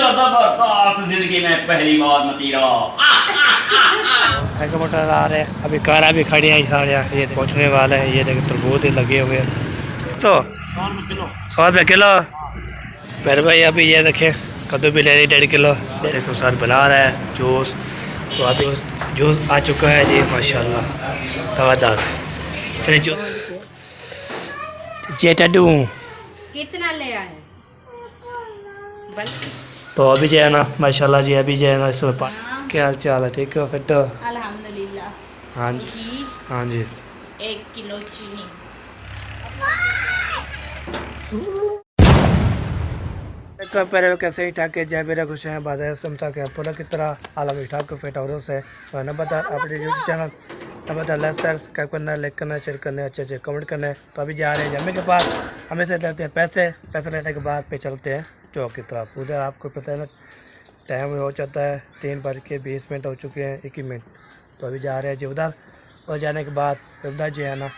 जबरदस्त जिंदगी में पहली बार मतीरा। साइकिल मोटर आ रहे हैं, अभी कारा भी खड़ी हैं सारे, ये पहुँचने वाले हैं। ये देखे तरबूज लगे हुए हैं, तो 100 रुपये किलो। फिर भाई अभी ये देखे कद्दू भी ले ली 1.5 किलो। देखो साथ बना रहा है जूस, तो अभी जूस आ चुका है जी माशाल्लाह तवादार। चलिए जूस जी टड्डू कितना ले आए? तो अभी जो है ना माशाल्लाह जी, अभी जो है ना इसमें क्या हाल चाल है? ठीक है फिर तो अल्हम्दुलिल्लाह। हाँ हाँ जी 1 किलो चीनी। पहले कैसे ही ठाके जय मेरा खुश है बाद समझा के पूरा की तरह आलम ठाक को फिट और से नंबर अपने यूट्यूब चैनल नंबर सब्सक्राइब करना, लाइक करना, शेयर करना, अच्छे कमेंट करना। तो अभी जा रहे हैं जमे के पास, हमें से लेते हैं पैसे लेने के बाद पे चलते हैं चौक की तरफ। उधर आपको पता है ना टाइम हो जाता है 3:20 हो चुके हैं 21 मिनट। तो अभी जा रहे हैं जी उधर, और जाने के बाद उधर जो है ना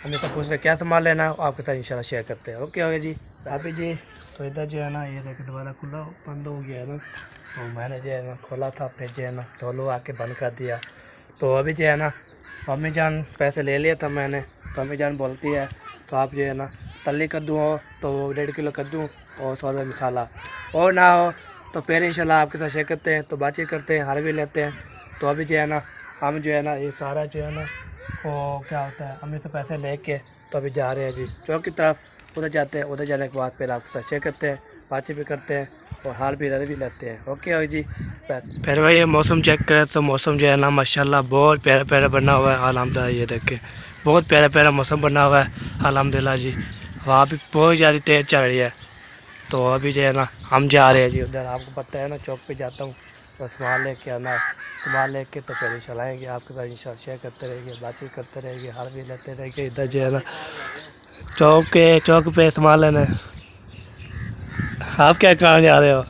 हमें सब पूछ रहे क्या सामान लेना है, आपके साथ इंशाल्लाह शेयर करते हैं। ओके ओके जी अभी जी। तो इधर जो है ना ये देखो दोबारा खुला बंद हो गया है ना, तो मैंने जो है ना खोला था, फिर जो है ना ढोलो आके बंद कर दिया। तो अभी जो है ना मम्मी जान पैसे ले लिया था मैंने, तो मम्मी जान बोलती है तो आप जो है ना तली कद्दू हो तो 1.5 किलो कद्दू और 100 रुपये मसाला, और ना हो तो फिर इंशाल्लाह आपके साथ शेयर करते हैं, तो बातचीत करते हैं, हार भी लेते हैं। तो अभी जो है ना हम जो है ना ये सारा जो है ना वो क्या होता है हमें तो पैसे लेके तो अभी जा रहे हैं जी चौक की तरफ। उधर जाते हैं, उधर जाने के बाद फिर आपके साथ शेयर करते हैं, बातचीत भी करते हैं और हाल भी भी लेते हैं। ओके जी। फिर भाई ये मौसम चेक करें तो मौसम जो है ना माशाल्लाह बहुत प्यारा प्यारा बना हुआ है अल्हम्दुलिल्लाह। ये देख के बहुत प्यारा प्यारा मौसम बना हुआ है अल्हम्दुलिल्लाह जी। वहाँ भी बहुत ज़्यादा तेज़ चल रही है। तो अभी जो है ना हम जा रहे हैं जी उधर, आपको पता है ना चौक पे जाता हूँ तो सामान लेके आना, सामान लेके तो फिर चलाएँगे आपके साथ इंशाल्लाह शेयर करते रहेंगे, बातचीत करते रहेंगे, हाल भी लेते रहेंगे। इधर जो है ना चौक पे सामान लेना है। आप क्या कहाँ जा रहे हो?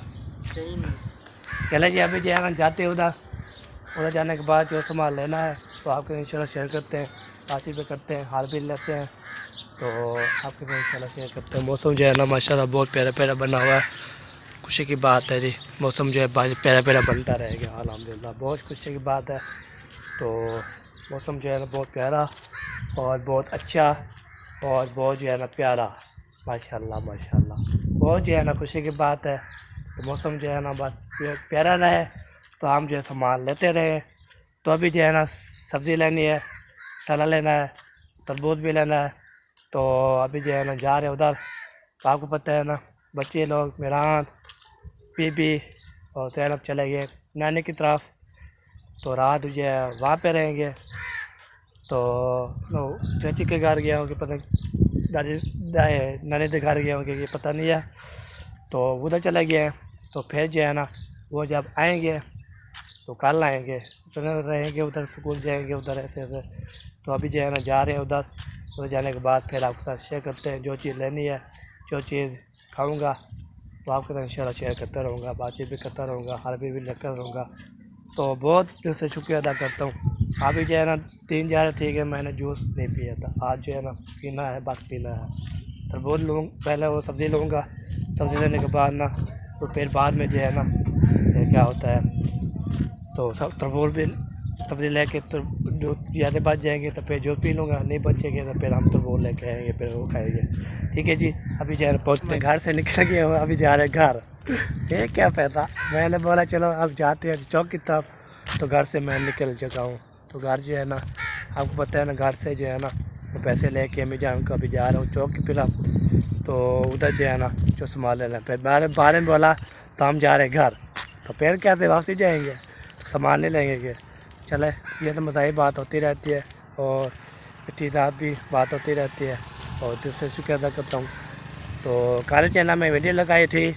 चले जी अभी जो है ना जाते हैं उधर जाने के बाद जो सामान लेना है तो आपके इंशाल्लाह शेयर करते हैं, बातचीत भी करते हैं, हाल भी लेते हैं, तो आपके साथ इंशाल्लाह शेयर करते हैं। मौसम जो है ना माशाल्लाह बहुत प्यारा प्यारा बना हुआ है, खुशी की बात है जी। मौसम जो है प्यारा प्यारा बनता रहेगा अल्हम्दुलिल्लाह, बहुत खुशी की बात है। तो मौसम जो है ना बहुत प्यारा और बहुत अच्छा और बहुत जो है ना प्यारा माशाल्लाह माशाल्लाह, बहुत जो है ना खुशी की बात है। तो मौसम जो है ना बस प्यारा रहे तो हम जो है सामान लेते रहे। तो अभी जो है ना सब्ज़ी लेनी है, मसाला लेना है, तरबूज भी लेना है। तो अभी जो है ना जा रहे उधर, तो आपको पता है ना बच्चे लोग मेहरान बीबी और जैनब चले गए नानी की तरफ, तो रात जो है वहाँ पे रहेंगे। तो चाची के घर गया होंगे, पता दादी नानी के घर गए होंगे ये पता नहीं है, तो उधर चले गए हैं। तो फिर जो है ना वो जब आएंगे तो कल आएंगे, तो रहेंगे उधर, स्कूल जाएंगे उधर ऐसे ऐसे। तो अभी जो है ना जा रहे हैं उधर जाने के बाद फिर आपके साथ शेयर करते हैं जो चीज़ लेनी है, जो चीज़ खाऊंगा तो आपके साथ इंशाल्लाह शेयर करता रहूँगा, बातचीत भी करता रहूँगा, हाल भी लेकर रहूँगा। तो बहुत दिल से शुक्रिया अदा करता हूँ। अभी जो है ना 3 जा रहे ठीक है, मैंने जूस नहीं पिया था, आज जो है ना पीना है, बस पीना है। तरबूज लूँ पहले, वो सब्ज़ी लूँगा, सब्ज़ी लेने के बाद ना तो फिर बाद में जो है ना क्या होता है तो तरबूज भी सब्ज़ी लेके तो जो ज़्यादा बच जाएंगे तो फिर जो पी लूँगा, नहीं बचेंगे तो फिर हम तरबूज लेके आएंगे, फिर वो खाएंगे। ठीक है जी। अभी जो है पहुँचते घर से निकल गए हो, अभी जा रहे घर। ये क्या पैदा, मैंने बोला चलो अब जाते हैं चौक की तरफ, तो घर से मैं निकल चुका हूँ। तो घर जो है ना आपको पता है ना घर से जो है ना तो पैसे लेके मैं जाऊँ को अभी जा रहा हूँ चौक की तरफ। तो उधर जो है ना जो सामान लेना, फिर बारे में बोला तो हम जा रहे घर, तो फिर कैसे वापसी जाएंगे, तो सामान नहीं लेंगे। चले ये तो मज़ाही बात होती रहती है और पिछली रात भी बात होती रहती है, और दिल से शुक्रिया अदा करता हूँ। तो काले चैनल में वीडियो लगाई थी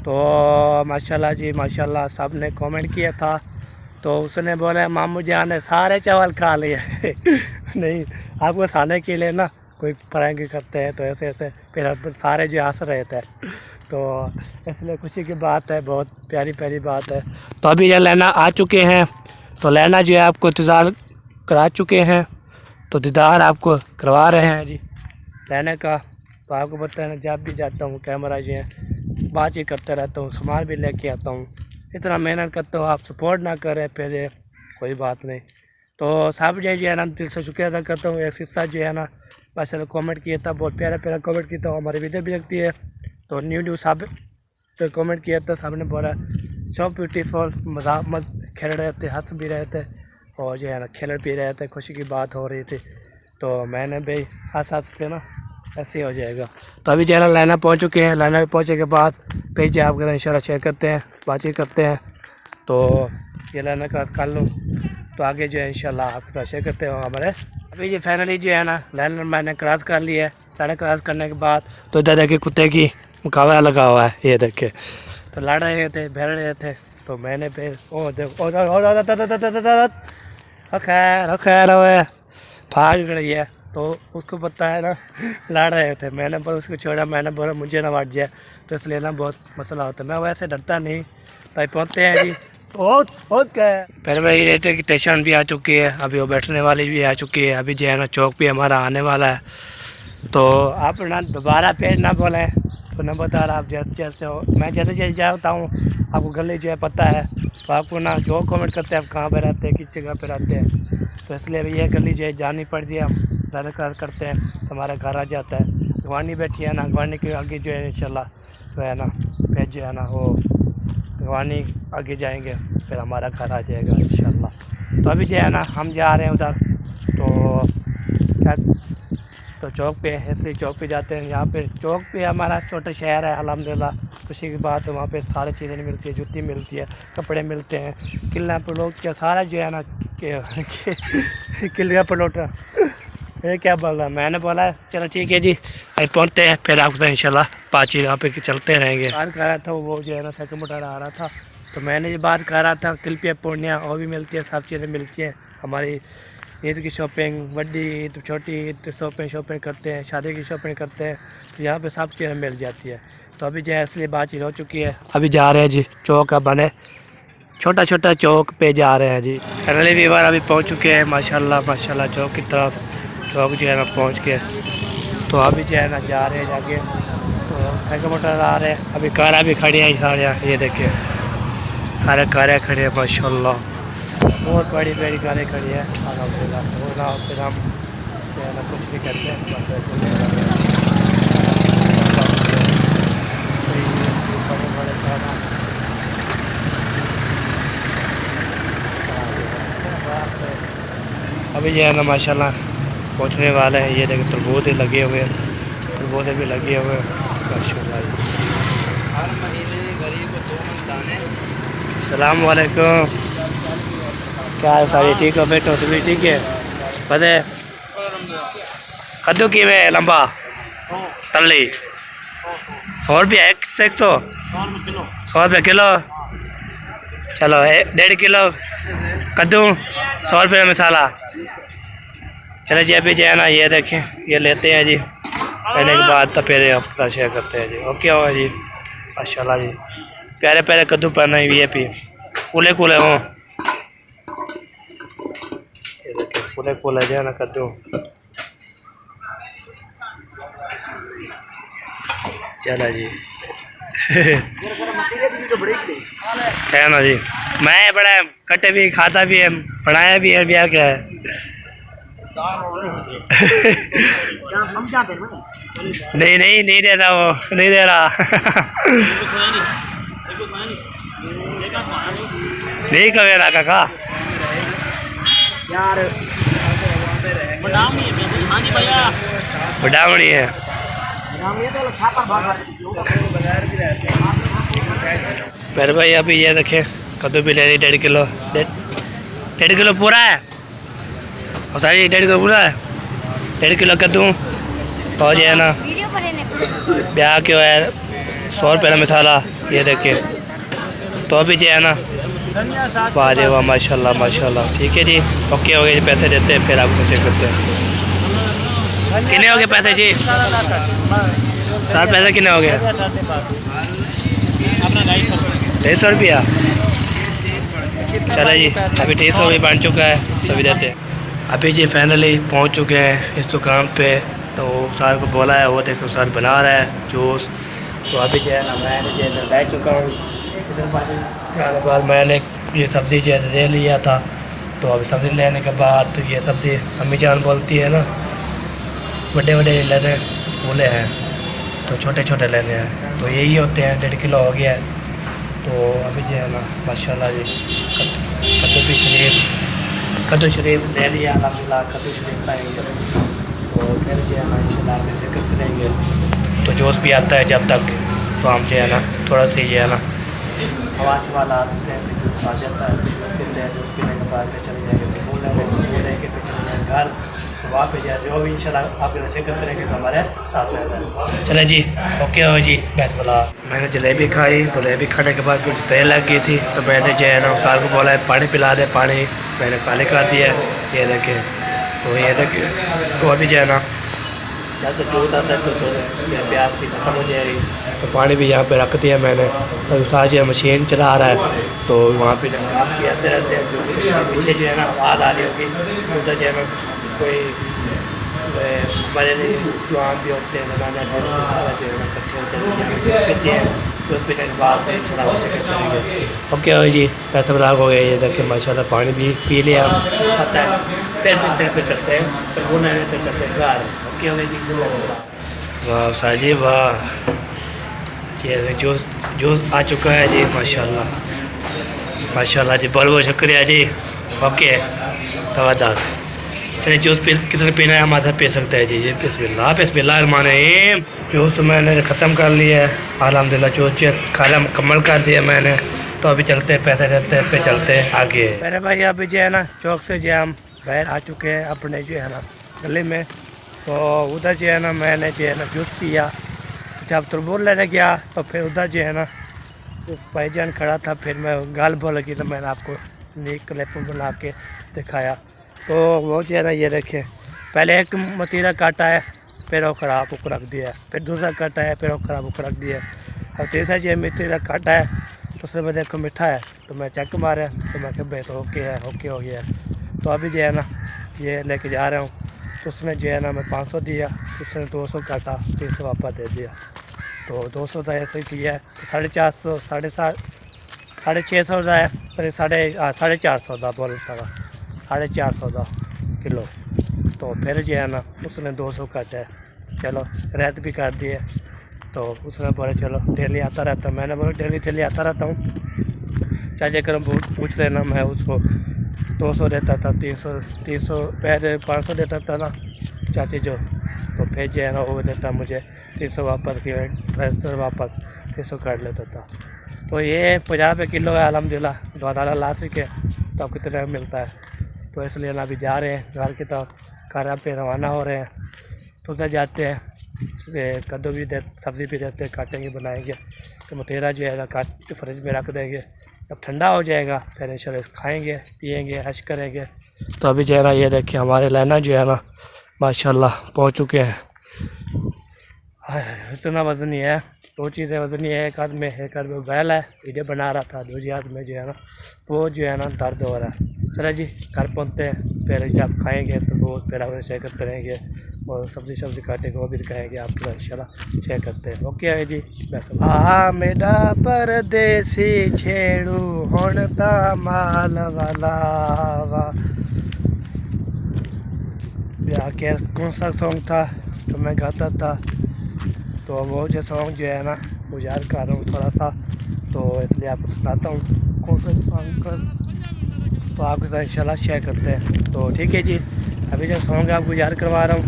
तो माशाल्लाह जी माशाल्लाह सब ने कमेंट किया था, तो उसने बोला मामू जान ने सारे चावल खा लिए नहीं आपको खाने के लिए ना कोई प्रैंक करते हैं, तो ऐसे ऐसे फिर सारे जो हंस रहे थे, तो इसलिए खुशी की बात है, बहुत प्यारी प्यारी बात है। तो अभी ये लेना आ चुके हैं, तो लेना जो है आपको इंतज़ार करा चुके हैं, तो दीदार आपको करवा रहे हैं जी लेने का। तो आपको पता है ना जब भी जाता हूँ कैमरा जो है बातचीत करते रहता हूँ, सामान भी लेके आता हूँ, इतना मेहनत करता हूँ। आप सपोर्ट ना करें फिर कोई बात नहीं। तो सब जो है ना दिल से शुक्रिया अदा करता हूँ। एक सिस्टर जो है ना माशाल्लाह कमेंट किया था, बहुत प्यारा प्यारा कमेंट किया था, हमारी वीडियो भी लगती है। तो न्यू सब तो कमेंट किया था, सबने बोला सो ब्यूटीफुल, मजाक मत खेल रहे थे, हंस भी रहे थे और जो है ना खेल भी रहे थे, खुशी की बात हो रही थी। तो मैंने भाई हंस के ना ऐसे ही हो जाएगा। तो अभी जो है ना लाइना पहुँच चुके हैं। लाइना पहुँचने के बाद पेज आपके इंशाल्लाह शेयर करते हैं, बातचीत करते हैं। तो ये लाइना कर लूँ तो आगे जो है इंशाल्लाह आपके साथ शेयर करते हो हमारे। अभी ये फाइनली जो है ना लाइन मैंने क्रॉस कर लिया है। लाइन क्रॉस करने के बाद तो इधर देखिए कुत्ते की मुकाबला लगा हुआ है, ये देखे तो लड़ रहे थे, भिड़ रहे थे। तो मैंने फिर खैर खैर भाग गई है। तो उसको पता है ना लड़ रहे थे, मैंने पर उसको छोड़ा, मैंने बोला मुझे ना वाट जाए, तो इसलिए ना बहुत मसला होता है। मैं वैसे डरता नहीं। तो पहुँचते हैं जी, बहुत क्या है। पहले मेरी रेलवे की स्टेशन भी आ चुकी है, अभी वो बैठने वाली भी आ चुकी है। अभी जो है ना चौक भी हमारा आने वाला है। तो आप ना दोबारा पेज ना बोलें, तो न बता रहा आप जैसे जैसे हो, मैं जैसे जैसे जाता हूँ आपको गली जो है पता है, तो आपको ना जो कमेंट करते हैं आप कहाँ पे रहते हैं, किस जगह पे रहते हैं। तो इसलिए अभी ये गली जो है जानी पड़ जाए, हम ज़्यादा कार करते हैं तो हमारा घर आ जाता है। गवानी बैठी है ना, गवानी के आगे जो है इंशाल्लाह तो है ना पेज जो है ना वो गवानी आगे जाएंगे, फिर हमारा घर आ जाएगा इंशाल्लाह। तो अभी जो है ना हम जा रहे हैं उधर, तो क्या तो चौक पे है, इसलिए चौक पे जाते हैं। यहाँ पे चौक पे हमारा छोटा शहर है अल्हम्दुलिल्लाह, खुशी की बात है। वहाँ पे सारी चीज़ें मिलती है, जूती मिलती है, कपड़े मिलते हैं, किला पलोट क्या सारा जो है ना किला पलोटा ये क्या बोल रहा है, मैंने बोला चलो ठीक है जी अभी पहुँचते हैं, फिर आपसे इंशाल्लाह बातचीत यहाँ पे चलते रहेंगे। बात कर रहा था वो जो है ना सेकंड मोटर आ रहा था, तो मैंने ये बात कर रहा था किलपिया पूर्णिया और भी मिलती है, सब चीज़ें मिलती हैं। हमारी ईद की शॉपिंग, बड़ी ईद, छोटी ईद शॉपिंग करते हैं, शादी की शॉपिंग करते हैं, तो यहाँ पे सब चीज़ें मिल जाती है। तो अभी जो है इसलिए बातचीत हो चुकी है, अभी जा रहे हैं जी चौक का बने छोटा छोटा चौक पे जा रहे हैं जी। फाइनली भी बार अभी पहुँच चुके हैं माशाल्लाह माशाल्लाह चौक की तरफ। चौक जो है ना पहुँच के तो अभी जो है ना जा रहे हैं जाके, तो साइकिल मोटर आ रहे हैं, अभी कारें भी खड़ी हैं सारे, ये देखिए सारे कारें खड़ी हैं माशाल्लाह, बहुत बड़ी बड़ी कारें खड़ी है अल्हम्दुलिल्लाह। फिर हम जो है ना कुछ भी करते हैं अभी जो है ना माशाल्लाह पहुंचने वाले हैं। ये देखिए तरबूज लगे हुए हैं, तरबूज भी लगे हुए हैं माशाल्लाह। अस्सलाम वालेकुम, क्या है सारी ठीक हो बेटो, तुम भी ठीक है? पता है कद्दू की वे लंबा तली 100 रुपया 100 रुपया किलो। चलो 1.5 किलो कद्दू 100 रुपये मसाला। चलो जी अभी जो है ना ये देखें ये लेते हैं जी, लेने के बाद तो फिर आपके साथ शेयर करते हैं जी। ओके हो जी माशाल्लाह जी, प्यारे प्यारे कद्दू पहना है VIP कूले कूले हों, ये देखें कूले कूले जो है ना कद्दू। चलो जी है ना जी, मैं बड़ा कटे भी खाता भी है, बनाया भी है, ब्याह क्या है नहीं नहीं नहीं दे रहा, वो नहीं दे रहा नहीं कवेरा काका यार बढ़ावनी है। मेरे भाई अभी ये देखें कद्दू भी ले ली 1.5 किलो, 1.5 किलो पूरा है और सारी 1.5 किलो पूरा है, 1.5 किलो कद्दू और जो है ना ब्याह क्यों है 100 रुपये का मसाला। ये देखिए तो अभी जो है ना वाह वाह माशाल्लाह माशाल्लाह। ठीक है जी ओके हो गए, पैसे देते हैं फिर आपको चेक करते हैं। कितने हो गए पैसे जी? 7 पैसे कितने हो गए? 250 रुपया। चलो जी अभी 250 भी बन चुका है तो भी देते हैं। अभी जी फाइनली पहुंच चुके हैं इस दुकान पे, तो सर को बोला है, वो देखो सर बना रहा है जूस तो अभी जो है ना मैंने जो है बैठ चुका हूँ इधर के बाद मैंने ये सब्ज़ी जो है ले लिया था। तो अभी सब्ज़ी लेने के बाद तो ये सब्ज़ी अम्मी जान बोलती है ना बड़े बड़े लेने बोले हैं तो छोटे छोटे लेने हैं, तो यही होते हैं। 1.5 किलो हो गया है। तो अभी जो है ना माशाल्लाह जी कद्दू शरीफ ले लिया अल्हम्दुलिल्लाह। कद्दू शरीफ खाएंगे तो फिर जो है ना इंशाल्लाह आगे जिक्र करेंगे। तो जोश भी आता है जब तक तो हम जो है ना थोड़ा सा ये है ना हवा शवा ला देते हैं, फिर जूस आ जाता है, फिर ले जूस पीने के बाद चले जाएंगे तो बोल लेंगे फिर चले जाएंगे घर। तो वहाँ पे जाए जो भी इंशाल्लाह आपके नशे करते रहेंगे तो हमारे साथ रहता है। चले जी ओके हो जी बस बोला। मैंने जलेबी खाई, जलेबी खाने के बाद कुछ देर लग गई थी तो मैंने जो है ना साल को बोला है पानी पिला दे, पानी मैंने खाने का दिया ये देखे। तो ये देखे तो अभी जो है ना जब तक दूध आता है तो प्याज भी खत्म हो जाएगी। तो पानी भी यहाँ पे रख दिया मैंने। तो उस्ताद जो मशीन चला रहा है तो वहाँ पे काम भी आते रहते हैं। जो पीछे जो है ना आवाज़ आ रही होगी उधर जो है ना कोई बड़े जवान भी होते हैं ज़माना जो है ना कट्ठे हैं तो उस पीने के बाद थोड़ा ओके हो जी पैसा बराग हो गया। ये देखिए माशाल्लाह पानी भी पी लिया आता है फिर पे चलते हैं फिर वो नए पे चलते हैं घर। ओके हो गया जी। वाह साजी वाह ये जूस आ चुका है जी माशाल्लाह माशाल्लाह जी बहुत बहुत शुक्रिया जी। ओके तवादास चलिए जूस पी किसने पीना है हमारे साथ पी सकते हैं जी। जी बिस्मिल्लाह जूस मैंने ख़त्म कर लिया है अल्हम्दुलिल्लाह। जूस खाना मुकम्मल कर दिया मैंने। तो अभी चलते हैं पैसे देते हैं पे चलते हैं आगे। मेरे भाई अभी जो है ना चौक से जो हम बाहर आ चुके हैं अपने जो है ना गले में। तो उधर जो है ना मैंने जो है ना जूस पिया। जब तरबूज लेने गया तो फिर उधर जो है ना भाईजान खड़ा था, फिर मैं गाल बोल लगी तो मैंने आपको नीक क्लिप बना के दिखाया। तो वो जो है ना ये देखें पहले एक मतीरा काटा है फिर वो ख़राब होकर रख दिया है, फिर दूसरा काटा है फिर वो ख़राब होकर रख दिया है, और तीसरा जो मतीरा काटा है तो उसमें मैं देखो मीठा है तो मैं चेक मारा तो मैं कह भाई तो ओके है ओके हो गया है। तो अभी जो है ना ये लेके जा रहा हूँ तो उसने जो है ना मैं 500 दिया, उसने 200 काटा 300 वापस दे दिया। तो 200 का ऐसे किया है तो 450 650 का है पर 450 का बोलता था 450 का किलो। तो फिर जो है ना उसने 200 काटा है, चलो रैत भी कर दिए। तो उसने बोले चलो डेली आता रहता, मैंने बोला डेली आता रहता हूँ चाचा कर पूछ लेना। मैं उसको 200 देता था 300 पहले 500 देता था ना चाची जो। तो फिर जो है ना वो देता मुझे 300 वापस किया 300 वापस 300 काट लेता था। तो ये 50 रुपये किलो है अल्हम्दुलिल्लाह। $2 ला सके तो कितने मिलता है। तो इसलिए ना अभी जा रहे हैं घर की तरफ, घर पे रवाना हो रहे हैं। तो उधर जाते हैं कद्दू भी सब्ज़ी भी देते हैं, काटेंगे बनाएंगे। तो मतेरा जो है ना काट फ्रिज में रख देंगे, जब ठंडा हो जाएगा फिर इंशाल्लाह खाएंगे पिएंगे ऐश करेंगे। तो अभी जो है ना ये देखिए हमारे लाना जो है ना माशाल्लाह पहुँच चुके हैं। इतना वज़नी है, 2 चीज़ें वज़नी है। एक हाथ में बैल है वीडियो बना रहा था, दूसरी हाथ में जो है ना वो जो है ना दर्द हो रहा है। चलो जी घर पहुँचते हैं, फिर जब खाएंगे तो वो फिर हम शेयर करते रहेंगे और सब्ज़ी काटेंगे वो भी दिखाएंगे आपके इंशाल्लाह शेयर करते हैं। ओके है जी बस। मेरा परदेसी छेड़ू हुण ता माल वाला वा क्या कौन सा सॉन्ग था तो मैं गाता था। तो वो जो सॉन्ग जो है ना वो याद कर रहा हूँ थोड़ा सा, तो इसलिए आपको सुनाता हूँ कौन सा सॉन्ग कर, तो आपके साथ इंशाल्लाह शेयर करते हैं। तो ठीक है जी अभी जो सॉन्ग आपको याद करवा रहा हूँ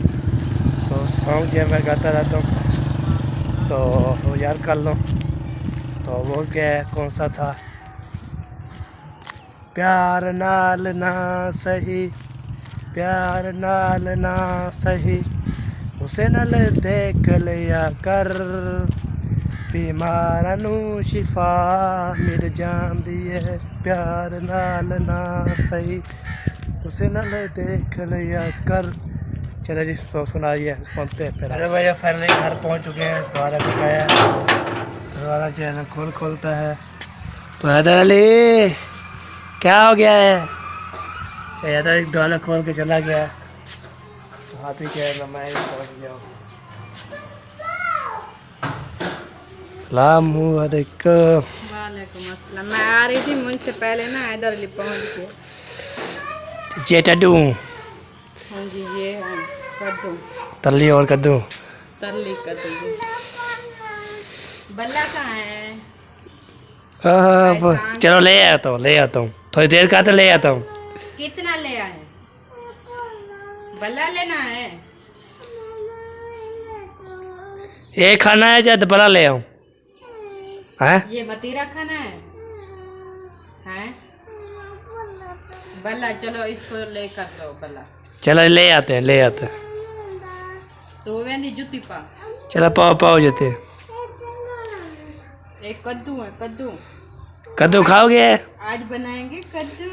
तो सॉन्ग जो है मैं गाता रहता हूँ तो वो याद कर लो। तो वो क्या है कौन सा था, प्यार नाल ना सही प्यार नाल ना सही उसे नल देख लिया कर बीमारा नू शिफा मिल जाती है प्यार नाल ना सही उसे नल देख लिया कर। चलो जी सुनाइए पहुँचते हैं फिर। अरे भैया फाइनली घर पहुँच चुके हैं। द्वारा दिखाया द्वारा जो है ना खोलता है तो हैदर अली क्या हो गया है, हैदर एक द्वारा खोल के चला गया है। तो हाथी क्या है ना मैं पहुँच गया हूँ। अस्सलामुअलैकुम। वालेकुम अस्सलाम। मैं आ रही थी, मुझसे पहले ना हैदर अली पहुंच गए। ये टड्डू हाँ जी, ये है कद्दू, तली और कद्दू। तरली कद्दू। बल्ला कहाँ है? चलो ले आता हूँ थोड़ी देर का तो ले आता हूँ। कितना ले आए? बल्ला लेना है? ये खाना है या बड़ा ले आऊँ? हैं? ये मतीरा खाना है? हैं? बल्ला, चलो इसको लेकर दो बल्ला। चलो ले आते हैं। तो वेंदी जुती पा। चलो पाओ जाते। एक कद्दू है, कद्दू। कद्दू खाओगे? आज बनाएंगे कद्दू।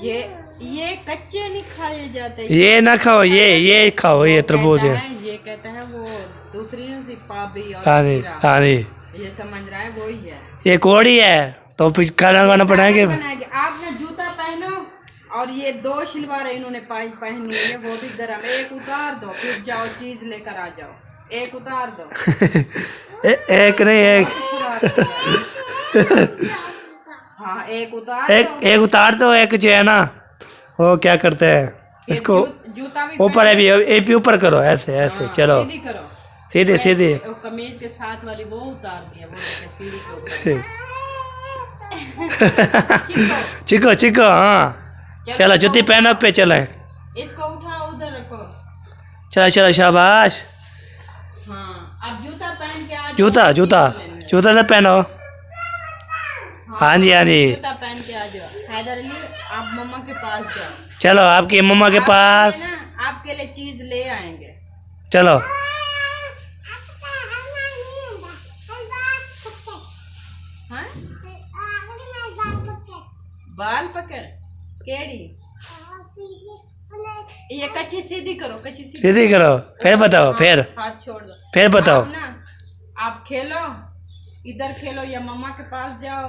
ये कच्चे नहीं खाए जाते। ये ना खाओ, ये खाओ, ये तरबूज है। ये कहता है वो दूसरी नहीं, पाबी और हाँ जी, ये समझ रहा है वही है। ये कोड़ी है तो फिर खाना बनाएंगे। आप ना जूता पहनो, और ये 2 शलवार इन्होंने पहनी है, वो भी गर्म। एक उतार दो, फिर जाओ चीज लेकर आ जाओ। एक उतार दो। एक नहीं, एक। हाँ, एक उतार दो। एक उतार दो, एक जो है ना वो क्या करते हैं इसको जूता भी ऊपर है भी, ये भी ऊपर करो, ऐसे चलो सीधी करो, सीधे। कमीज के साथ वाली वो उतार दिया, वो सीढ़ी के ऊपर। चिको हाँ। चलो जूती पहनो पे चले। इसको उठाओ, उधर रखो। चलो शाबाश। हाँ, अब जूता पहन के आ जाओ। जूता तो पहनो। हाँ जी। जूता पहन के आ जाओ। हैदर अली, आप मम्मा के पास जाओ। चलो आपकी मम्मा के पास। आपके लिए चीज ले आएंगे। चलो हाँ? बाल पकड़ केड़ी। ये कच्ची सीधी करो, सीधी करो। फिर बताओ, फिर हाथ छोड़ दो। फिर बताओ ना, आप खेलो, इधर खेलो या मम्मा के पास जाओ,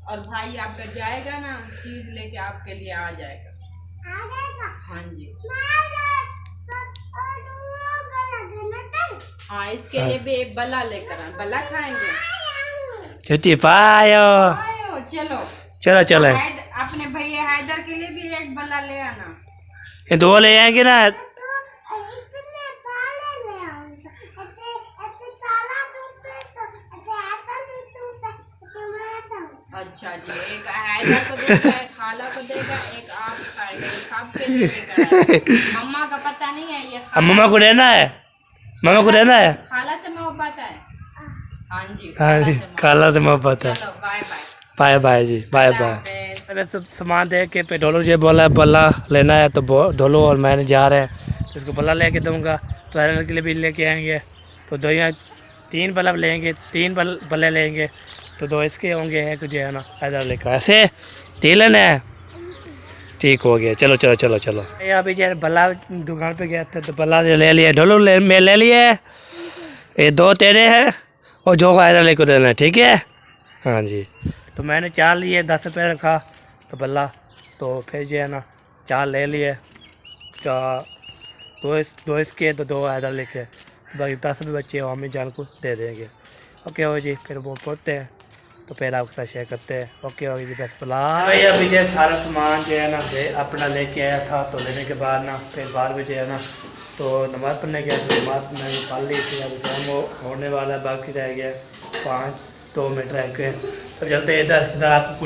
और भाई आपका जाएगा ना, चीज लेके आपके लिए आ जाएगा। हाँ जी। हाँ, इसके लिए भी एक बल्ला लेकर आए। बल्ला खाएंगे? छुट्टी पायो। चलो अपने भैया हैदर के लिए भी एक बल्ला ले आना। ये 2 ले आएंगे ना। अच्छा जी, एक हैदर को देगा, एक खाला को देगा, एक आप खाएगा। सबके लिए लेकर। मम्मा का पता नहीं है ये। मम्मा को रहना है। खाला से मोहब्बत है। हाँ जी, खाला से मोहब्बत है। बाय जी, बाय। मैंने सब सामान दे के पे ढोलू जी बोला बल्ला लेना है, तो ढोलू और मैंने जा रहे हैं, तो इसको बल्ला लेके दूंगा। तो हैदर के लिए भी लेके आएंगे, तो 2 या 3 बल्ब लेंगे, 3 बल्ले लेंगे, तो 2 इसके होंगे, एक जो है ना हैदर लेकर। ऐसे 3 लेना है। ठीक हो गया। चलो। ये अभी जो बल्ला दुकान पे गया था, तो बल्ला ले लिया, ढोलू मैं ले लिए। ये 2 तेरे हैं और जो को हैदर लेकर देना है, ठीक है? हाँ जी। तो मैंने 4 लिए, 10 रुपये रखा तो बल्ला, तो फिर जो है ना 4 ले लिए, 2 इसके तो 2 हैदर लेके, बाकी 10 रुपये बच्चे अम्मी जान को दे देंगे। ओके हो जी, फिर वो पहुँचते हैं, तो फिर आपके साथ शेयर करते हैं। ओके हो जी, बस बला भाई। अभी जो सारा सामान जो है ना अपना लेके आया था, तो लेने के बाद ना फिर बाद में जो है ना तो नमाज़ पढ़ने गया, तो नमाज़ मैंने पढ़ ली थी। अभी टाइम होने वाला है, बाकी रह गया 5-2 मिनट रह गए। तो चलते इधर आपको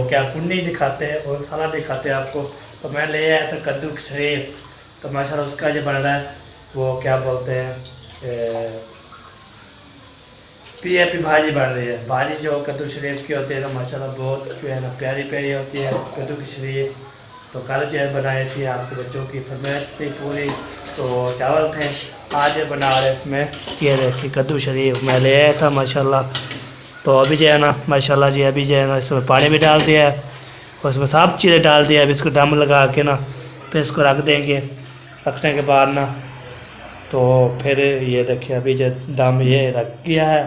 क्या कुन्नी दिखाते हैं और साला दिखाते हैं आपको। तो मैं ले आया था कद्दू की शरीफ, तो माशाल्लाह उसका जो बन रहा है वो क्या बोलते हैं, पी भाजी बन रही है। भाजी जो कद्दू शरीफ की होती है ना माशाल्लाह बहुत जो है ना प्यारी होती है कद्दू की शरीफ। तो कल जो है बनाई थी, आपके बच्चों की फरमाइश थी पूरी, तो चावल थे, आज बना रहे इसमें ये देखिए कद्दू शरीफ मैं ले आया था माशाल्लाह। तो अभी जो है ना माशाल्लाह जी, अभी जो है ना इसमें पानी भी डाल दिया है और इसमें सब चीज़ें डाल दिया। अभी इसको दम लगा के ना फिर इसको रख देंगे। रखने के बाद ना तो फिर ये देखिए अभी जो दम ये रख गया है।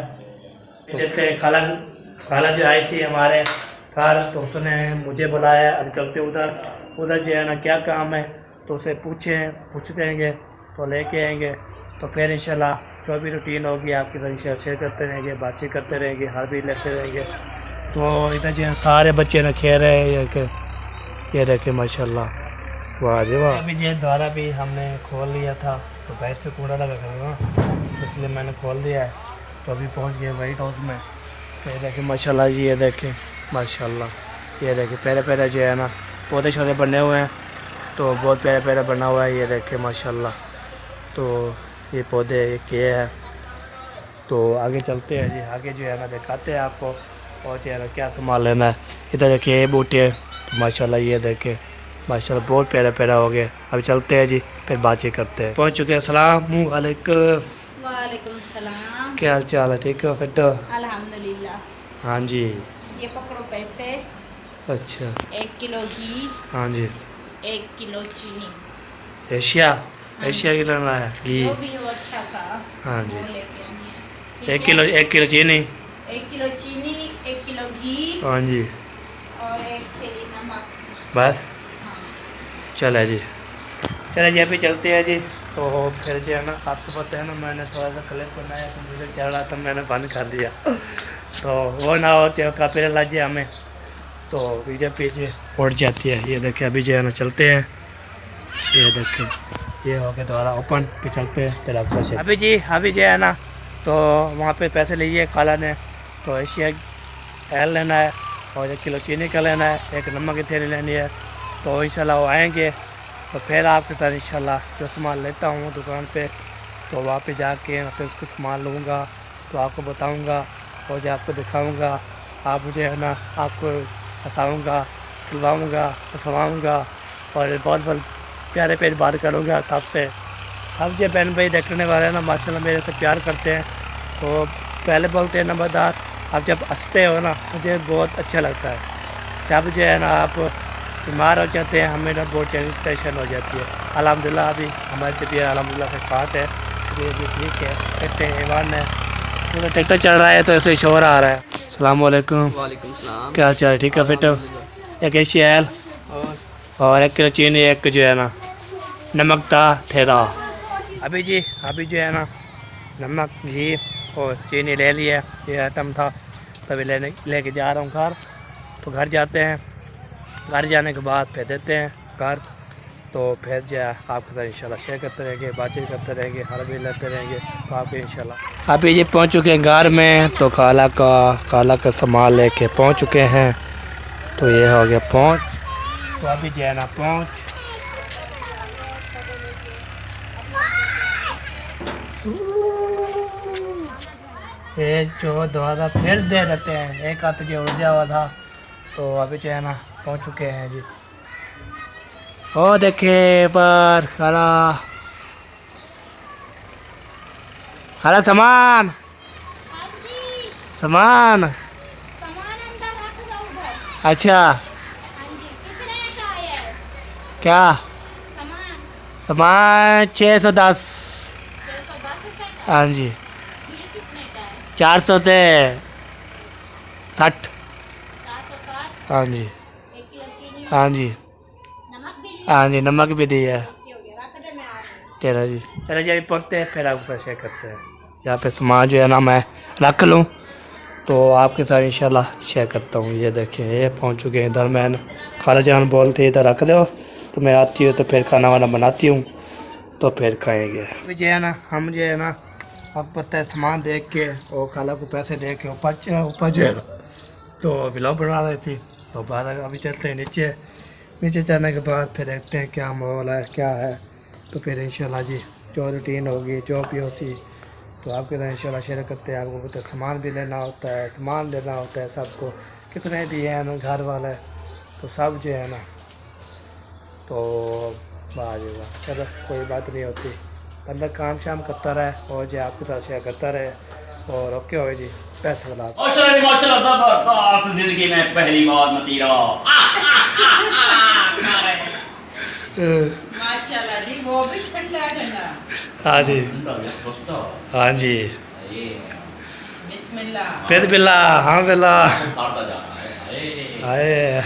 चलते खाला जो आई थी हमारे घर, तो उसने मुझे बुलाया। अब चलते उधर जो है ना क्या काम है, तो उसे पूछते हैं तो लेके आएंगे। तो फिर इंशाल्लाह जो भी रूटीन होगी आपके साथ शेयर करते रहेंगे, बातचीत करते रहेंगे, हर भी लेते रहेंगे। तो इधर जो है सारे बच्चे ना खेल रहे हैं, ये देखे माशाल्लाह, वाह जी वाह। अभी जो द्वारा भी हमने खोल लिया था, तो बाहर से कूड़ा लगा था, इसलिए मैंने खोल दिया है। तो अभी पहुंच गए वाइट हाउस में। तो ये देखें माशाल्लाह जी, ये देखें माशाल्लाह, ये देखें प्यारे प्यारे जो है ना पौधे शौधे बने हुए हैं। तो बहुत प्यारा प्यारा बना हुआ है, ये देखें माशाल्लाह। तो ये पौधे ये है। तो आगे चलते हैं जी, आगे जो है ना दिखाते हैं आपको और जो है ना क्या सामान लेना है। इधर देखिए ये बूटे, तो माशाल्लाह ये देखें माशाल्लाह बहुत प्यारा प्यारा हो गया। अभी चलते हैं जी, फिर बातचीत करते हैं। पहुंच चुके हैं। अस्सलामु अलैकुम। वालेकुम सलाम। क्या हाल चाल है? ठीक हो? फिट हो? अल्हम्दुलिल्लाह। हाँ जी। ये पकड़ो पैसे। अच्छा। 1 किलो घी, हाँ जी। 1 किलो चीनी। एशिया की लेना है घी? जो भी हो अच्छा सा। हाँ जी। वो लेके आइए। 1 किलो चीनी। 1 किलो चीनी, 1 किलो घी हाँ जी। और 1 थैली नमक। बस हाँ। चले जी, चले जी अभी चलते हैं जी। तो फिर जो है ना आपको पता है ना, मैंने थोड़ा सा क्लिप बनाया तो मुझे चल रहा था, मैंने बंद कर दिया। तो वो ना हो चाहे काफी लग जाए हमें, तो वीडियो पीछे उड़ जाती है। ये देखें अभी जो है ना चलते हैं, ये देखें ये हो गया दोबारा ओपन, पे चलते हैं फिर आपको से। अभी जी अभी जो है ना तो वहाँ पे पैसे लीजिए खाला ने। तो एशिया एल लेना है और 1 किलो चीनी का लेना है, 1 नमक की थैली लेनी है। तो इंशाल्लाह वो आएंगे तो फिर आपके साथ इंशाल्लाह जो सामान लेता हूँ दुकान पे, तो वहाँ पे जाके फिर उसको सामान लूँगा, तो आपको बताऊँगा और जो आपको दिखाऊँगा। आप मुझे है ना आपको हंसाऊँगा, खिलवाऊँगा, हंसवाऊँगा और बहुत बहुत प्यारे प्यारे बात करूँगा सबसे। सब जो बहन भाई देखने वाले हैं ना माशाल्लाह मेरे से प्यार करते हैं। तो पहले बोलते हैं नंबरदार, आप जब हंसते हो ना मुझे बहुत अच्छा लगता है। जब जो है ना आप बीमार हो जाते हैं हमें ना बहुत टेंशन हो जाती है। अल्हम्दुलिल्लाह अभी हमारी तबीयत अल्हम्दुलिल्लाह से खात है, तबीयत भी ठीक है। देखते हैं ईमान है, पूरा ट्रैक्टर चल रहा है तो ऐसे शोर आ रहा है। अस्सलाम वालेकुम। वालेकुम सलाम। क्या हाल चाल है? ठीक है फिट हो? 1 एशिया एल और 1 किलो चीनी, 1 जो है ना नमक था ठहरा। अभी जी अभी जो है ना नमक घी और चीनी ले लिया, ये आइटम था तभी लेके जा रहा हूँ घर। तो घर जाते हैं, घर जाने के बाद फिर देते हैं घर। तो फिर जो है आपके साथ इंशाल्लाह शेयर करते रहेंगे, बातचीत करते रहेंगे, हर भी लेते रहेंगे। तो आपको इंशाल्लाह अभी ये पहुंच चुके हैं घर में। तो खाला का सामान लेके पहुंच चुके हैं। तो ये हो गया पहुंच। तो अभी जो है ना पहुंच ये जो दोबारा फिर दे देते हैं, एक हाथ जो उड़ हुआ था। तो अभी जो है ना पहुंच चुके हैं जी। ओ देखे पर खाला सामान सामान। अच्छा क्या सामान 610। हाँ जी 400 से 60। हाँ जी हाँ जी हाँ जी नमक भी दिया है। चलो जी चलो जी अभी पहुँचते हैं फिर आपको शेयर करते हैं। यहाँ पे सामान जो है ना मैं रख लूँ तो आपके साथ इंशाल्लाह शेयर करता हूँ। ये देखें ये पहुँच चुके हैं इधर। मैंने खाला जान बोलते इधर रख दो, तो मैं आती हूँ तो फिर खाना वाना बनाती हूँ तो फिर खाएँगे। अभी जो है ना हम जो है ना अब पता है सामान देख के और खाला को पैसे दे के ऊपर जो है तो व्लॉग बना रही थी। तो बाद अभी चलते हैं नीचे चलने के बाद फिर देखते हैं क्या माहौल है क्या है। तो फिर इंशाल्लाह जी जो रूटीन होगी जो भी होती तो आपके साथ इंशाल्लाह शेयर करते हैं। आपको पता सामान भी लेना होता है, सामान लेना होता है सबको, कितने भी हैं ना घर वाले तो सब जो है ना। तो वाह जी वाह, चलो कोई बात नहीं होती, बंदा काम शाम करता रहे और जो आपके साथ शेयर करता रहे। और ओके हो जी पैसे वाला माशाल्लाह जबरदस्त जिंदगी में पहली बार मतीरा। माशाल्लाह जी वो भी ठंडा ठंडा। हाँ जी हाँ जी बिस्मिल्लाह पेद बिल्ला हाँ बिल्ला आए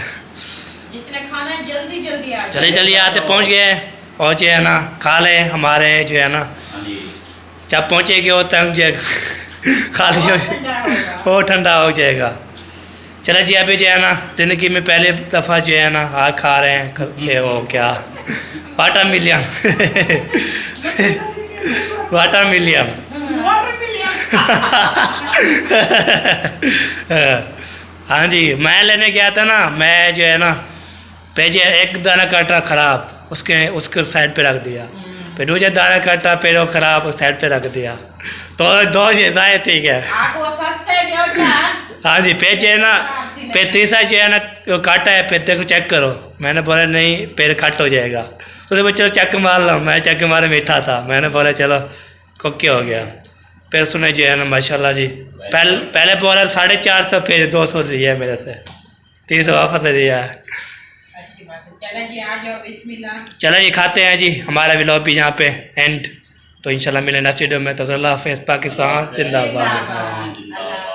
जिसने खाना है जल्दी जल्दी आ चलिए चलिए आते पहुँच गए और जो है ना खा ले हमारे जो है ना जब पहुँचेगी वो तंग जाएगा खाली हो वो ठंडा हो जाएगा। चलो जी अभी जो है ना ज़िंदगी में पहले दफ़ा जो है ना हाथ खा रहे हैं ये वो क्या वाटरमेलन वाटरमेलन हाँ जी मैं लेने गया था ना, मैं जो है ना पेजे एक दाना काटा ख़राब उसके साइड पे रख दिया, फिर दूसरा दाना काटा फिर वो ख़राब उस साइड पे रख दिया, तो दो चीज़ आए ठीक है। हाँ जी पेज है ना, फिर तीसरा जो है ना काटा है, फिर देखो चेक करो, मैंने बोला नहीं फिर कट हो जाएगा, तो देखो चलो चेक मार लो, मैं चेक मारे मीठा था, मैंने बोला चलो कुक हो गया। फिर उसने जो है ना माशाल्लाह जी पहले बोला 450 फिर 200 दिया मेरे से, 300 वापस दिया। अच्छी बात है। चलो जी आ जाओ बिस्मिल्लाह। चलो जी खाते हैं जी, हमारा व्लॉग भी यहाँ पे एंड, तो इंशाल्लाह मिले नेक्स्ट वीडियो में। तो अल्लाह हाफ़िज़, पाकिस्तान जिंदाबाद। अल्लाह